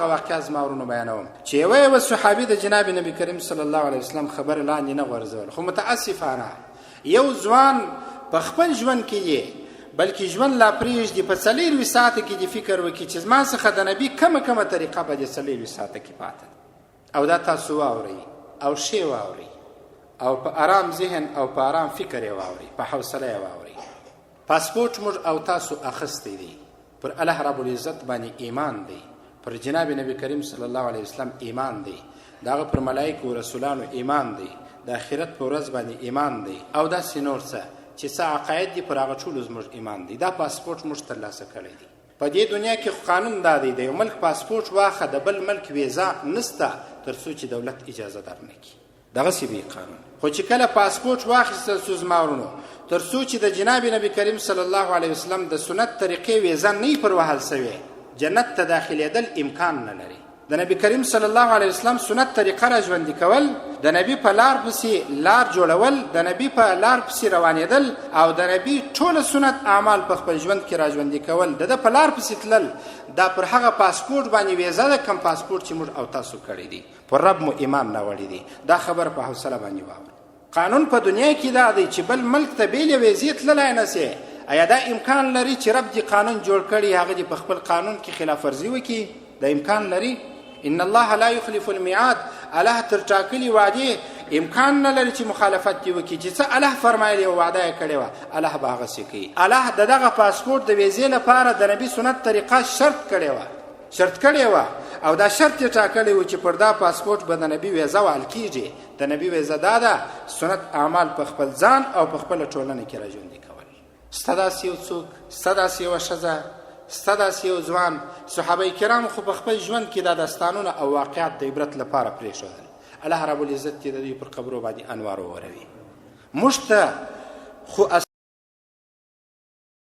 واقعا زما ورونو بیانوم چې یوه صحابي د جناب نبی کریم صلی الله علیه وسلم خبر لاندې نه غورځول، خو متاسفانه یو ځوان په خپل ژوند کې یې بلکې ژوند لا پرېږدي په 4 ساعته کې دې فکر وکړي چې زما څخه د نبي کومه طریقه به د 4 ساعته کې پاته، او دا تاسو واورئ او ښې واورئ او په آرام ذهن او په آرام فکر یې واورئ، په حوصله یې واورئ. پاسپورټ موږ او تاسو اخیستی دی، پر الله رب العزت باندې ایمان دی، پر جناب نبی کریم صلی الله علیه وسلم ایمان دی، دغه پر ملائکه او رسولانو ایمان دی، د آخرت په ورځ باندې ایمان دی، او داسې نور څه چې څه عقاید دي پر هغه ټولو زموږ ایمان دی. دا پاسپورټ موږ ترلاسه کړی دی. په دې دنیا کې قانون دا دی، د یو ملک پاسپورټ واخه د بل ملک ویزا نسته تر څو چې دولت اجازه درنه کړي، دغسې به قانون. خو چې کله پاسپورټ واخیستل سو زما ورونو، تر څو چې د جناب نبی کریم صلی الله علیه وسلم د سنت طریقې ویزا نه پر وهل سوې، جنت ته داخلېدل امکان نه لري. د نبی کریم صلی الله علیه وسلم سنت طریقه را ژوندي کول، د نبی په لار پسې لار جوړول، د نبی په لار پسې روانېدل او د نبی ټوله سنت اعمال په خپل ژوند کې را ژوندي کول، د ده په لار پسې تلل، دا پر هغه پاسپورټ باندې ویزا ده کم پاسپورټ چې موږ او تاسو کړی دی. پر رب مو ایمان راوړی دی. دا خبر په حوصله باندې واورئ. قانون په دنیا کې دا دی چې بل ملک ته بېلې ویزې تللی نه سې. ایا دا امکان لري چې رب دې قانون جوړ کړي هغه دې په خپل قانون کې خلاف ورزي وکړي؟ دا امکان لري؟ ان الله لا يخلف الميعاد. الله تر ټاکلي وعدې امکان نه لري چې مخالفت دې وکړي، چې څه الله فرمایلی او وعده یې کړې وه الله به هغسې کوي. الله د دغه پاسپورټ د ویزې لپاره د نبي سنت طریقه شرط کړې وه او دا شرط یې ټاکلی و چې پر دا پاسپورټ به د نبي ویزه وهل کېږي. د نبي ویزه دا ده سنت اعمال په خپل ځان او په خپله ټولنه کې را ژوندي کول. سته داسې یو څوک، سته داسې یوه ښځه، سته داسې یو ځوان، صحابه کرام خو په خپل ژوند کې دا داستانونه او واقعات د عبرت لپاره پرېښودل. الله رب العزت دې د دوی پر قبرو باندې انوار ووروي. موږ ته خو